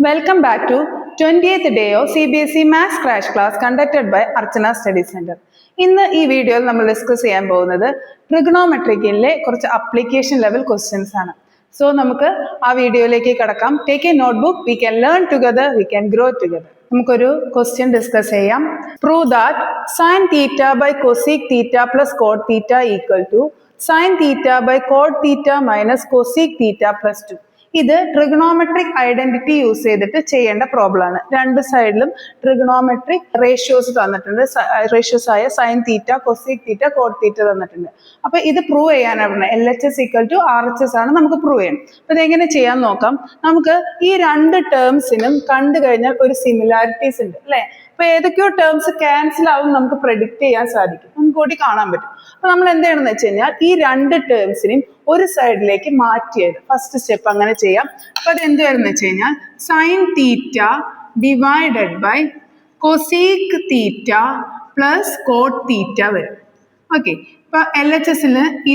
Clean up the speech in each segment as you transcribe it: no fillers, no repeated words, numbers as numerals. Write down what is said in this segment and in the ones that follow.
Welcome back to 20th day of CBSE Maths Crash Class conducted by Archana Study Center. ഇന്ന് ഈ വീഡിയോയിൽ നമ്മൾ discuss ചെയ്യാൻ പോകുന്നത് ട്രിഗണോമെട്രിക്കിലെ കുറച്ച് അപ്ലിക്കേഷൻ ലെവൽ ക്വസ്റ്റ്യൻസ് ആണ്. സോ നമുക്ക് ആ വീഡിയോയിലേക്ക് കടക്കാം. Take a notebook, we can learn together, we can grow together. നമുക്കൊരു ക്വസ്റ്റ്യൻ ഡിസ്കസ് ചെയ്യാം. Prove that sine theta by cosec theta plus cot theta equal to sine theta by cot theta minus cosec theta plus 2. ഇത് trigonometric identity use ചെയ്തിട്ട് ചെയ്യേണ്ട problem ആണ്. രണ്ട് സൈഡിലും trigonometric ratios തന്നിട്ടുണ്ട്. Ratios ആയ സൈൻ തീറ്റ, കൊസീക് തീറ്റ, coat തീറ്റ തന്നിട്ടുണ്ട്. അപ്പൊ ഇത് പ്രൂവ് ചെയ്യാനാണ് LHS ഈക്വൽ ടു RHS ആണ് നമുക്ക് പ്രൂവ് ചെയ്യണം. അപ്പൊ ഇതെങ്ങനെ ചെയ്യാൻ നോക്കാം. നമുക്ക് ഈ രണ്ട് ടേംസിനും കണ്ടു കഴിഞ്ഞാൽ ഒരു സിമിലാരിറ്റീസ് ഉണ്ട് അല്ലെ. അപ്പൊ ഏതൊക്കെയോ ടേംസ് ക്യാൻസൽ ആവും നമുക്ക് പ്രെഡിക്റ്റ് ചെയ്യാൻ സാധിക്കും, മുൻകൂട്ടി കാണാൻ പറ്റും. അപ്പൊ നമ്മൾ എന്ത് ചെയ്യണമെന്ന് വെച്ച് കഴിഞ്ഞാൽ ഈ രണ്ട് ടേംസിനെയും ഒരു സൈഡിലേക്ക് മാറ്റിയത് ഫസ്റ്റ് സ്റ്റെപ്പ് അങ്ങനെ ചെയ്യാം. അപ്പൊ അത് എന്ത് വരുന്ന വെച്ച് കഴിഞ്ഞാൽ sine theta divided by cosec theta plus cot theta വരും. ഓക്കെ, ഇപ്പൊ LHS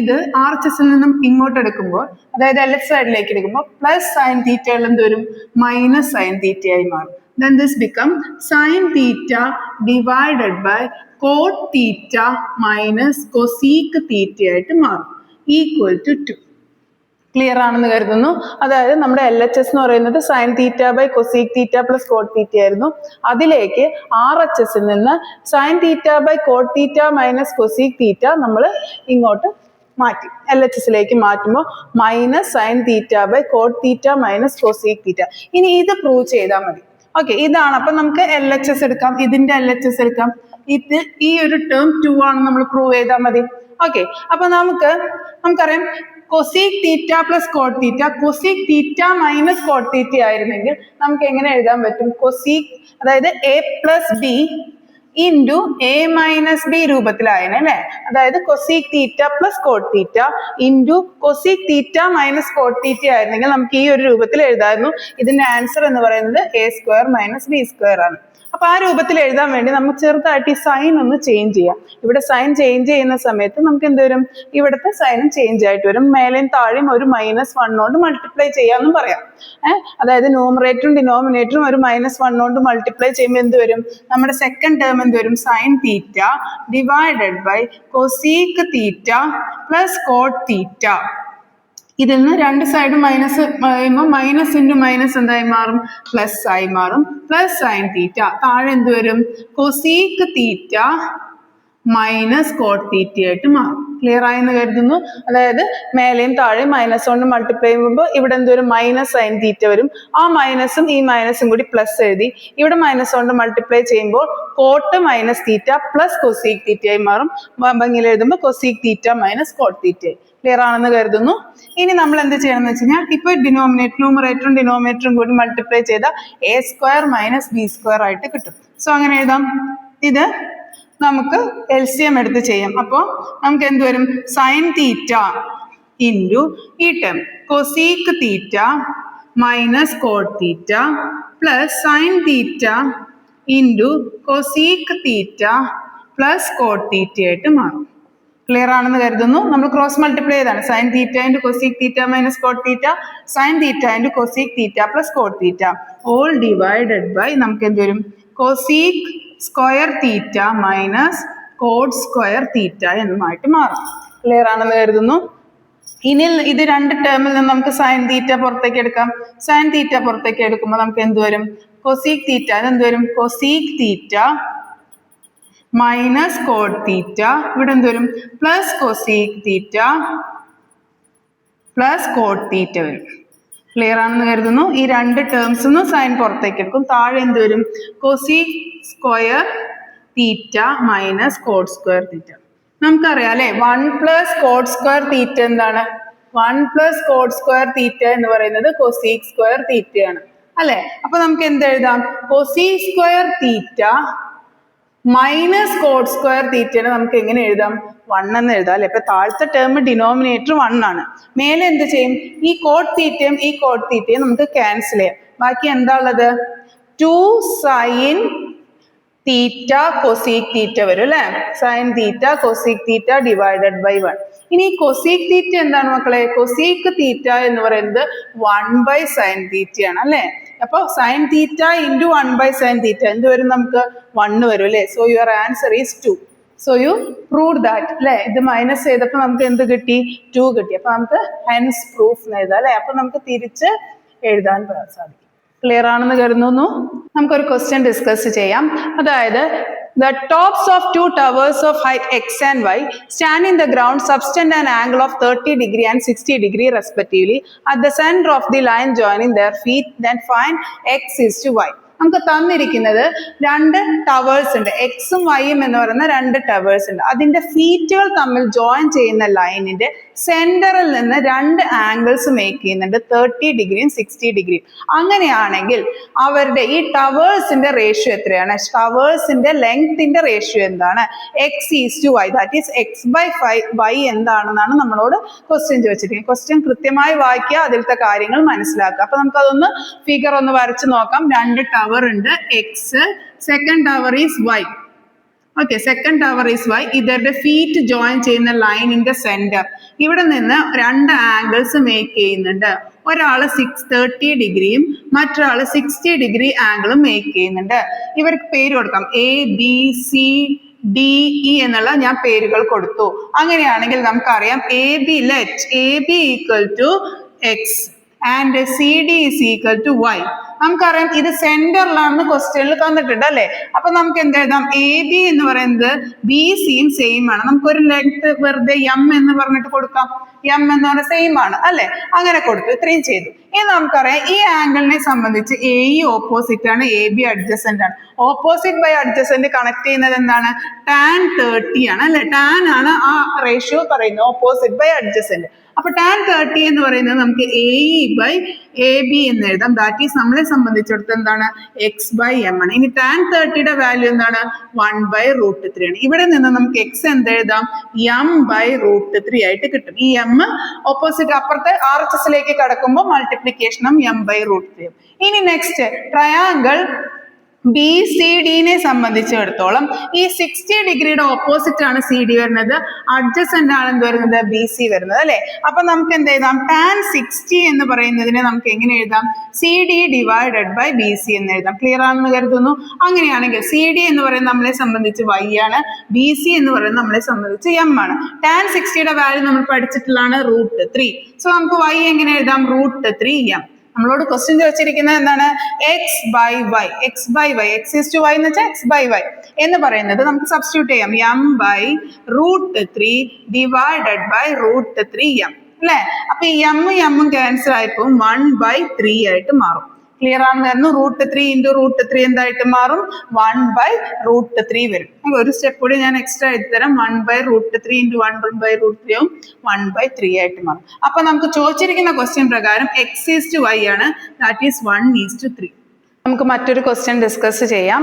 ഇത് RHS നിന്നും ഇങ്ങോട്ട് എടുക്കുമ്പോൾ, അതായത് LH സൈഡിലേക്ക് എടുക്കുമ്പോൾ പ്ലസ് സൈൻ തീറ്റകൾ എന്ത് വരും, മൈനസ് സൈൻ തീറ്റയായി മാറും. Then this become sin theta divided by cot theta minus cosec theta ആയിട്ട് മാറും, ഈക്വൽ ടു 2. ക്ലിയർ ആണെന്ന് കരുതുന്നു. അതായത് നമ്മുടെ LHS എന്ന് പറയുന്നത് sine theta by cosec theta plus cot theta ആയിരുന്നു. അതിലേക്ക് RHS നിന്ന് sine theta by cot theta minus cosec theta നമ്മൾ ഇങ്ങോട്ട് മാറ്റി LHSലേക്ക് മാറ്റുമ്പോൾ minus sine theta by cot theta minus cosec theta. ഇനി ഇത് പ്രൂവ് ചെയ്താൽ മതി. ഓക്കെ, ഇതാണ്. അപ്പൊ നമുക്ക് LHS എടുക്കാം, ഇതിന്റെ LHS എടുക്കാം. ഇത് ഈ ഒരു ടേം 2 ആണെന്ന് നമ്മൾ പ്രൂവ് ചെയ്താൽ മതി. ഓക്കെ, അപ്പൊ നമുക്കറിയാം cosec theta plus cot theta, cosec theta minus cot theta ആയിരുന്നെങ്കിൽ നമുക്ക് എങ്ങനെ എഴുതാൻ പറ്റും, കൊസീക് അതായത് A plus B into A minus B രൂപത്തിലായനെ അല്ലെ. അതായത് cosec theta plus cot theta into cosec theta minus cot theta ആയിരുന്നെങ്കിൽ നമുക്ക് ഈ ഒരു രൂപത്തിൽ എഴുതാമായിരുന്നു. ഇതിന്റെ ആൻസർ എന്ന് പറയുന്നത് A square minus B square ആണ്. അപ്പൊ ആ രൂപത്തിൽ എഴുതാൻ വേണ്ടി നമുക്ക് ചെറുതായിട്ട് ഈ സൈൻ ഒന്ന് ചേഞ്ച് ചെയ്യാം. ഇവിടെ സൈൻ ചേഞ്ച് ചെയ്യുന്ന സമയത്ത് നമുക്ക് എന്ത് വരും, ഇവിടുത്തെ സൈനും ചേഞ്ച് ആയിട്ട് വരും. മേലെയും താഴെയും ഒരു -1 കൊണ്ട് മൾട്ടിപ്ലൈ ചെയ്യാമെന്നും പറയാം. അതായത് ന്യൂമറേറ്ററും ഡിനോമിനേറ്ററും ഒരു -1 കൊണ്ട് മൾട്ടിപ്ലൈ ചെയ്യുമ്പോൾ എന്ത് വരും, നമ്മുടെ സെക്കൻഡ് ടേം എന്ത് വരും, sine theta divided by cosec theta plus cot theta. ഇതിൽ നിന്ന് രണ്ട് സൈഡും മൈനസ് ചെയ്യുമ്പോൾ മൈനസ് ഇൻറ്റു മൈനസ് എന്തായി മാറും, പ്ലസ് ആയി മാറും. പ്ലസ് സൈൻ തീറ്റ താഴെ എന്ത് വരും, cosec theta minus cot theta ആയിട്ട് മാറും. ക്ലിയർ ആയെന്ന് കരുതുന്നു. അതായത് മേലെയും താഴെയും മൈനസ് കൊണ്ട് മൾട്ടിപ്ലൈ ചെയ്യുമ്പോൾ ഇവിടെ എന്ത് വരും, മൈനസ് സൈൻ തീറ്റ വരും. ആ മൈനസും ഈ മൈനസും കൂടി പ്ലസ് എഴുതി ഇവിടെ മൈനസ് കൊണ്ട് മൾട്ടിപ്ലൈ ചെയ്യുമ്പോൾ cot minus theta plus cosec തീറ്റയായി മാറും. ഭംഗിയിൽ എഴുതുമ്പോൾ കൊസീക് തീറ്റ മൈനസ് കോട്ട് തീറ്റയായി. ക്ലിയർ ആണെന്ന് കരുതുന്നു. ഇനി നമ്മൾ എന്ത് ചെയ്യണം എന്ന് വെച്ച് കഴിഞ്ഞാൽ ഇപ്പൊ ന്യൂമറേറ്ററും ഡിനോമിനേറ്ററും കൂടി മൾട്ടിപ്ലൈ ചെയ്ത A square minus B square ആയിട്ട് കിട്ടും. സോ അങ്ങനെ എഴുതാം. ഇത് നമുക്ക് LCM എടുത്ത് ചെയ്യാം. അപ്പോൾ നമുക്ക് എന്ത് വരും, സൈൻ തീറ്റ ഇൻറ്റു ഈ term cosec theta minus cot theta plus sine theta into cosec theta plus cot theta ആയിട്ട് മാറും. ക്ലിയർ ആണെന്ന് കരുതുന്നു. നമ്മൾ ക്രോസ് മൾട്ടിപ്ലൈ ചെയ്താണ്. Sine theta into cosec theta minus cot theta, sine theta into cosec theta plus cot theta all divided by നമുക്ക് എന്ത് വരും, cosec square theta minus cot square theta എന്നുമായിട്ട് മാറും. ക്ലിയർ ആണെന്ന് കരുതുന്നു. ഇനി ഇത് രണ്ട് ടേമിൽ നിന്ന് നമുക്ക് സൈൻ തീറ്റ പുറത്തേക്ക് എടുക്കാം. സൈൻ തീറ്റ പുറത്തേക്ക് എടുക്കുമ്പോൾ നമുക്ക് എന്ത് വരും, കൊസീക് തീറ്റ അതെന്ത് വരും, കൊസീക് തീറ്റ മൈനസ് കോട്ട് തീറ്റ, ഇവിടെ എന്ത് വരും, plus cosec theta plus cot theta വരും. ക്ലിയർ ആണെന്ന് കരുതുന്നു. ഈ രണ്ട് ടേംസ് നിന്ന് സൈൻ പുറത്തേക്ക് എടുക്കും. താഴെ എന്ത് വരും, cosec square theta minus cot square തീറ്റ. നമുക്കറിയാം അല്ലെ, 1 പ്ലസ് കോട്ട് സ്ക്വയർ തീറ്റ എന്താണ്, 1 പ്ലസ് കോട്ട് സ്ക്വയർ തീറ്റ എന്ന് പറയുന്നത് കൊസീക് സ്ക്വയർ തീറ്റയാണ് അല്ലെ. അപ്പൊ നമുക്ക് എന്ത് എഴുതാം, cosec square theta minus cot square തീറ്റനെ നമുക്ക് എങ്ങനെ എഴുതാം, 1 എന്ന് എഴുതാം അല്ലെ. ഇപ്പൊ താഴത്തെ ടേം ഡിനോമിനേറ്റർ 1 ആണ്. മേലെ എന്ത് ചെയ്യും, ഈ കോട്ട് തീറ്റയും ഈ കോട്ട് തീറ്റയും നമുക്ക് ക്യാൻസൽ ചെയ്യാം. ബാക്കി എന്താ ഉള്ളത്, 2 സൈൻ തീറ്റ കൊസീക് തീറ്റ വരും അല്ലെ. Sine theta cosec theta divided by 1. ഇനി കൊസീക് തീറ്റ എന്താണ് മക്കളെ? കൊസീക് തീറ്റ എന്ന് പറയുന്നത് 1/sin തീറ്റയാണ് അല്ലെ. അപ്പൊ സൈൻ തീറ്റ ഇൻറ്റു 1/sin തീറ്റ എന്ത് വരും? നമുക്ക് 1 വരും അല്ലെ. So your answer is 2. So you prove that അല്ലെ. ഇത് മൈനസ് ചെയ്തപ്പോൾ നമുക്ക് എന്ത് കിട്ടി? 2 കിട്ടി. അപ്പൊ നമുക്ക് ഹെൻസ് പ്രൂഫ് എഴുതാം അല്ലെ. അപ്പൊ നമുക്ക് തിരിച്ച് എഴുതാൻ സാധിക്കും. ക്ലിയർ ആണെന്ന് കരുതുന്നു. നമുക്കൊരു ക്വസ്റ്റ്യൻ ഡിസ്കസ് ചെയ്യാം. അതായത് the tops of two towers of height x and y stand in the ground subtend an angle of 30 degree and 60 degree respectively at the center of the line joining their feet. Then find x is to y. നമുക്ക് തന്നിരിക്കുന്നത് രണ്ട് towers ഉണ്ട്, എക്സും വൈയും എന്ന് പറയുന്ന രണ്ട് towers ഉണ്ട്. അതിന്റെ ഫീറ്റുകൾ തമ്മിൽ ജോയിൻ ചെയ്യുന്ന ലൈനിന്റെ സെന്ററിൽ നിന്ന് രണ്ട് ആംഗിൾസ് മേക്ക് ചെയ്യുന്നുണ്ട്, 30 ഡിഗ്രിയും 60 ഡിഗ്രിയും. അങ്ങനെയാണെങ്കിൽ അവരുടെ ഈ ടവേഴ്സിന്റെ റേഷ്യോ എത്രയാണ്? ടവേഴ്സിന്റെ ലെങ്ത്തിന്റെ റേഷ്യോ എന്താണ്? X is to y, that is x/5 എന്താണെന്നാണ് നമ്മളോട് ക്വസ്റ്റ്യൻ ചോദിച്ചിരിക്കുന്നത്. ക്വസ്റ്റ്യൻ കൃത്യമായി വായിക്കുക, അതിലത്തെ കാര്യങ്ങൾ മനസ്സിലാക്കുക. അപ്പൊ നമുക്ക് അതൊന്ന് ഫിഗർ ഒന്ന് വരച്ച് നോക്കാം. രണ്ട് ടവർ ഉണ്ട്, x, second tower is y. Okay, second tower is y. ഇവരുടെ ഫീറ്റ് ജോയിൻ ചെയ്യുന്ന ലൈനിന്റെ സെന്റർ ഇവിടെ നിന്ന് രണ്ട് ആംഗിൾസ് മേക്ക് ചെയ്യുന്നുണ്ട്. ഒരാള് 30 ഡിഗ്രിയും മറ്റൊരാള് 60 ഡിഗ്രി ആംഗിളും മേക്ക് ചെയ്യുന്നുണ്ട്. ഇവർക്ക് പേര് കൊടുക്കാം, ABCDE എന്നുള്ള ഞാൻ പേരുകൾ കൊടുത്തു. അങ്ങനെയാണെങ്കിൽ നമുക്കറിയാം AB equal to x and CD is equal to y. നമുക്കറിയാം ഇത് സെന്ററിലാണെന്ന് ക്വസ്റ്റ്യനിൽ തന്നിട്ടുണ്ട് അല്ലെ. അപ്പൊ നമുക്ക് എന്ത് എഴുതാം? AB എന്ന് പറയുന്നത് BCയും സെയിം ആണ്. നമുക്കൊരു ലെങ്ത് വെറുതെ M എന്ന് പറഞ്ഞിട്ട് കൊടുക്കാം. M എന്ന് പറഞ്ഞ സെയിം ആണ് അല്ലെ. അങ്ങനെ കൊടുത്തു, ഇത്രയും ചെയ്തു. ഇനി നമുക്കറിയാം ഈ ആംഗിളിനെ സംബന്ധിച്ച് AE ഓപ്പോസിറ്റ് ആണ്, AB അഡ്ജസന്റ് ആണ്. ഓപ്പോസിറ്റ് ബൈ അഡ്ജസന്റ് കണക്ട് ചെയ്യുന്നത് എന്താണ്? tan 30 ആണ് അല്ലെ. ടാൻ ആണ് ആ റേഷ്യോ പറയുന്നത്, ഓപ്പോസിറ്റ് ബൈ അഡ്ജസന്റ്. അപ്പൊ tan 30 എന്ന് പറയുന്നത് നമുക്ക് AE/AB എന്ന് എഴുതാം. ദാറ്റ് ഈസ് നമ്മളെ സംബന്ധിച്ചിടത്തോളം എന്താണ്? x/m ആണ്. ഇനി tan 30യുടെ വാല്യൂ എന്താണ്? 1/√3 ആണ്. ഇവിടെ നിന്ന് നമുക്ക് x എന്ത് എഴുതാം? m/√3 ആയിട്ട് കിട്ടും. ഈ m ഓപ്പോസിറ്റ് അപ്പുറത്തെ RHSലേക്ക് കടക്കുമ്പോൾ മൾട്ടിപ്ലിക്കേഷനും m/√3. ഇനി നെക്സ്റ്റ് ട്രയാങ്കിൾ BCDനെ സംബന്ധിച്ചിടത്തോളം ഈ 60 ഡിഗ്രിയുടെ ഓപ്പോസിറ്റ് ആണ് CD വരുന്നത്, അഡ്ജസന്റ് ആണ് എന്ത് വരുന്നത്? BC വരുന്നത് അല്ലെ. അപ്പൊ നമുക്ക് എന്ത് എഴുതാം? tan 60 എന്ന് പറയുന്നതിനെ നമുക്ക് എങ്ങനെ എഴുതാം? CD ഡിവൈഡഡ് ബൈ BC എന്ന് എഴുതാം. ക്ലിയർ ആണെന്ന് കരുതുന്നു. അങ്ങനെയാണെങ്കിൽ CD എന്ന് പറയുന്നത് നമ്മളെ സംബന്ധിച്ച് y ആണ്, BC എന്ന് പറയുന്നത് നമ്മളെ സംബന്ധിച്ച് m ആണ്. tan 60യുടെ വാല്യൂ നമ്മൾ പഠിച്ചിട്ടുള്ളതാണ് √3. സോ നമുക്ക് y എങ്ങനെ എഴുതാം? √3m. നമ്മളോട് ക്വസ്റ്റ്യൻ ചോദിച്ചിരിക്കുന്നത് എന്താണ്? x/y. x is to y എന്ന് വെച്ചാൽ x/y എന്ന് പറയുന്നത് നമുക്ക് സബ്സ്റ്റിറ്റ്യൂട്ട് ചെയ്യാം, m/√3 ഡിവൈഡഡ് ബൈ √3m അല്ലെ. അപ്പൊ ഈ m ക്യാൻസൽ ആയിപ്പോ 1/3 ആയിട്ട് മാറും. ക്ലിയർ ആണെന്ന്. √3 ഇൻറ്റു √3 എന്തായിട്ട് മാറും? 1/√3 വരും. ഒരു സ്റ്റെപ്പ് കൂടി ഞാൻ എക്സ്ട്രാ എഴുതിത്തരാം. 1/√3 ഇൻറ്റു 1/√3 ആവും 1/3 ആയിട്ട് മാറും. അപ്പൊ നമുക്ക് ചോദിച്ചിരിക്കുന്ന ക്വസ്റ്റ്യൻ പ്രകാരം x ഈസ് ടു y ആണ്, ദാറ്റ് ഈസ് 1:3. നമുക്ക് മറ്റൊരു ക്വസ്റ്റ്യൻ ഡിസ്കസ് ചെയ്യാം.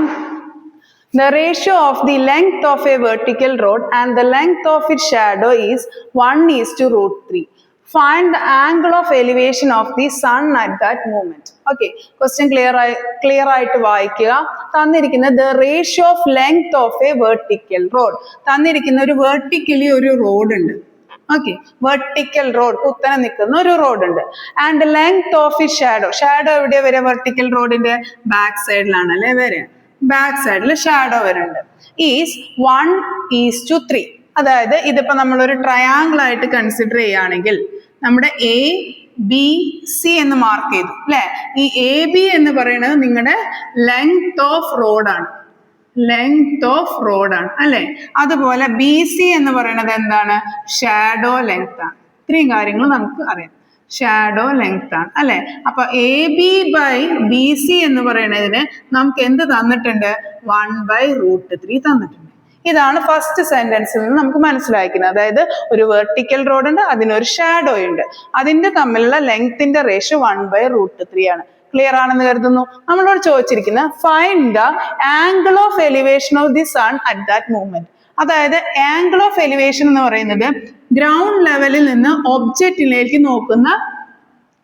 The ratio of the length of a vertical rod and the length of its shadow is 1:√3. Find the angle of elevation of the sun at that moment. Okay, question clear ആയിട്ട് വായിക്കുക. തന്നിരിക്കുന്ന the ratio of length of a vertical rod. തന്നിരിക്കുന്ന ഒരു vertically ഒരു road ഉണ്ട്. Okay, vertical road, കുത്തനെ നിൽക്കുന്ന ഒരു റോഡ് ഉണ്ട്. And length of it shadow എവിടെയാ വരെ? വെർട്ടിക്കൽ റോഡിന്റെ ബാക്ക് സൈഡിലാണ് അല്ലെ വരെ. ബാക്ക് സൈഡിൽ ഷാഡോ വരുന്നുണ്ട്. ഈസ് 1:3. അതായത് ഇതിപ്പോ നമ്മളൊരു ട്രയാങ്കിൾ ആയിട്ട് കൺസിഡർ ചെയ്യുകയാണെങ്കിൽ നമ്മുടെ ABC എന്ന് മാർക്ക് ചെയ്തു അല്ലെ. ഈ AB എന്ന് പറയുന്നത് നിങ്ങളുടെ ലെങ്ത് ഓഫ് റോഡാണ്, അല്ലെ. അതുപോലെ BC എന്ന് പറയുന്നത് എന്താണ്? ഷാഡോ ലെങ്ത് ആണ്. ഇത്രയും കാര്യങ്ങൾ നമുക്ക് അറിയാം, ഷാഡോ ലെങ്ത് ആണ് അല്ലെ. അപ്പൊ AB/BC എന്ന് പറയുന്നതിന് നമുക്ക് എന്ത് തന്നിട്ടുണ്ട്? 1/√3 തന്നിട്ടുണ്ട്. ഇതാണ് ഫസ്റ്റ് സെന്റൻസിൽ നിന്ന് നമുക്ക് മനസ്സിലാക്കുന്നത്. അതായത് ഒരു വെർട്ടിക്കൽ റോഡ് ഉണ്ട്, അതിനൊരു ഷാഡോ ഉണ്ട്, അതിന്റെ തമ്മിലുള്ള ലെങ്ത്തിന്റെ റേഷ്യോ 1/√3 ആണ്. ക്ലിയർ ആണെന്ന് കരുതുന്നു. നമ്മളോട് ചോദിച്ചിരിക്കുന്ന find the angle of elevation of the sun at that moment. അതായത് ആംഗിൾ ഓഫ് എലിവേഷൻ എന്ന് പറയുന്നത് ഗ്രൗണ്ട് ലെവലിൽ നിന്ന് ഒബ്ജക്റ്റിലേക്ക് നോക്കുന്ന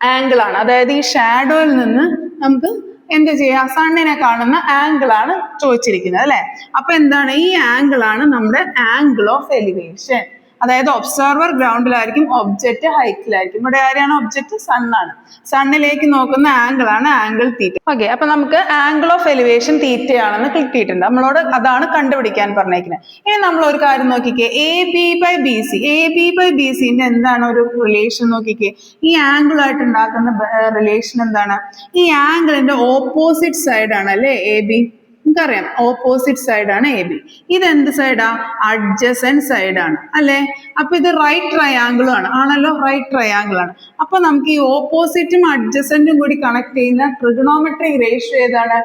ആംഗിൾ ആണ്. അതായത് ഈ ഷാഡോയിൽ നിന്ന് നമുക്ക് എന്ത് ചെയ്യുക, സണ്ണിനെ കാണുന്ന ആംഗിൾ ആണ് ചോദിച്ചിരിക്കുന്നത് അല്ലെ. അപ്പൊ എന്താണ്, ഈ ആംഗിൾ ആണ് നമ്മുടെ ആംഗിൾ ഓഫ് എലിവേഷൻ. അതായത് ഒബ്സർവർ ഗ്രൗണ്ടിലായിരിക്കും, ഒബ്ജക്റ്റ് ഹൈറ്റിലായിരിക്കും. ഇവിടെ ആരെയാണ് ഒബ്ജക്റ്റ്? സണ്ണാണ്. സണ്ണിലേക്ക് നോക്കുന്ന ആംഗിൾ ആണ് ആംഗിൾ തീറ്റ. ഓക്കെ, അപ്പൊ നമുക്ക് ആംഗിൾ ഓഫ് എലിവേഷൻ തീറ്റയാണെന്ന് കിട്ടിയിട്ടുണ്ട്. നമ്മളോട് അതാണ് കണ്ടുപിടിക്കാൻ പറഞ്ഞേക്കുന്നത്. ഇനി നമ്മൾ ഒരു കാര്യം നോക്കിക്കേ, A B by B C. A B by B സിന്റെ എന്താണ് ഒരു റിലേഷൻ നോക്കിക്കേ. ഈ ആംഗിൾ ആയിട്ട് ഉണ്ടാക്കുന്ന റിലേഷൻ എന്താണ്? ഈ ആംഗിളിന്റെ ഓപ്പോസിറ്റ് സൈഡ് ആണ് അല്ലെ എ ബി. നമുക്കറിയാം ഓപ്പോസിറ്റ് സൈഡ് ആണ് എ ബി. ഇത് എന്ത് സൈഡാ? അഡ്ജസന്റ് സൈഡ് ആണ് അല്ലെ. അപ്പൊ ഇത് റൈറ്റ് ട്രയാങ്കിളും ആണല്ലോ, റൈറ്റ് ട്രയാങ്കിൾ ആണ്. അപ്പൊ നമുക്ക് ഈ ഓപ്പോസിറ്റും അഡ്ജസന്റും കൂടി കണക്ട് ചെയ്യുന്ന ട്രിഗണോമെട്രിക് റേഷ്യോ ഏതാണ്?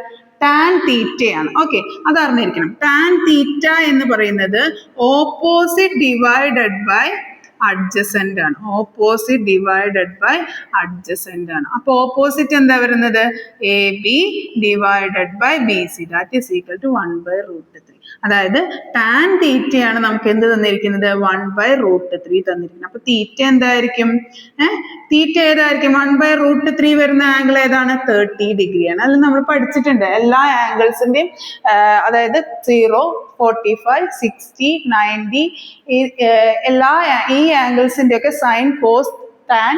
ടാൻ തീറ്റയാണ്. ഓക്കെ, അത് അറിഞ്ഞിരിക്കണം. ടാൻ തീറ്റ എന്ന് പറയുന്നത് ഓപ്പോസിറ്റ് ഡിവൈഡഡ് ബൈ അഡ്ജസന്റ് ആണ്. ഓപ്പോസിറ്റ് ഡിവൈഡഡ് ബൈ അഡ്ജസന്റ് ആണ്. അപ്പൊ ഓപ്പോസിറ്റ് എന്താ വരുന്നത്? A B divided by B C, that is equal to 1/√3. അതായത് ടാൻ തീറ്റയാണ് നമുക്ക് എന്ത് തന്നിരിക്കുന്നത്? 1/√3 തന്നിരിക്കുന്നത്. അപ്പൊ തീറ്റ എന്തായിരിക്കും? തീറ്റ ഏതായിരിക്കും? 1/√3 വരുന്ന ആംഗിൾ ഏതാണ്? 30 ഡിഗ്രിയാണ്. അല്ല, നമ്മൾ പഠിച്ചിട്ടുണ്ട് എല്ലാ ആംഗിൾസിന്റെയും, അതായത് 0, 45, 60, 90 എല്ലാ ഈ ആംഗിൾസിന്റെ ഒക്കെ sine, cos, tan,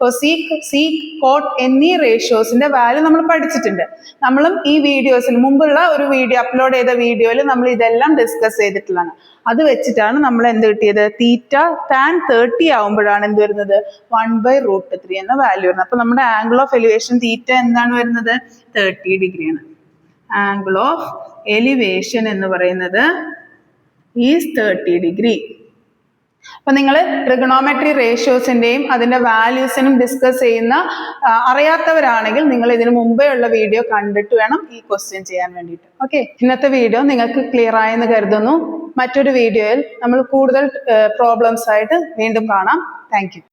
cosec, sec, cot എന്നീ റേഷ്യോസിന്റെ വാല്യൂ നമ്മൾ പഠിച്ചിട്ടുണ്ട്. നമ്മളും ഈ വീഡിയോസിൽ മുമ്പുള്ള ഒരു വീഡിയോ അപ്ലോഡ് ചെയ്ത വീഡിയോയിൽ നമ്മൾ ഇതെല്ലാം ഡിസ്കസ് ചെയ്തിട്ടുള്ളതാണ്. അത് വെച്ചിട്ടാണ് നമ്മൾ എന്ത് കിട്ടിയത്? തീറ്റ ടാൻ 30 ആവുമ്പോഴാണ് എന്ത് വരുന്നത്? 1/√3 എന്ന വാല്യൂ വരുന്നത്. അപ്പൊ നമ്മുടെ ആംഗിൾ ഓഫ് എലിവേഷൻ തീറ്റ എന്താണ് വരുന്നത്? 30 ഡിഗ്രിയാണ്. ആംഗിൾ ഓഫ് എലിവേഷൻ എന്ന് പറയുന്നത് ഈസ് 30 ഡിഗ്രി. അപ്പൊ നിങ്ങൾ ട്രിഗണോമെട്രി റേഷ്യോസിന്റെയും അതിന്റെ വാല്യൂസിനും ഡിസ്കസ് ചെയ്യുന്ന അറിയാത്തവരാണെങ്കിൽ നിങ്ങൾ ഇതിനു മുമ്പേ ഉള്ള വീഡിയോ കണ്ടിട്ട് വേണം ഈ ക്വസ്റ്റ്യൻ ചെയ്യാൻ വേണ്ടിയിട്ട്. ഓക്കെ, ഇന്നത്തെ വീഡിയോ നിങ്ങൾക്ക് ക്ലിയർ ആയെന്ന് കരുതുന്നു. മറ്റൊരു വീഡിയോയിൽ നമ്മൾ കൂടുതൽ പ്രോബ്ലംസ് ആയിട്ട് വീണ്ടും കാണാം. Thank you.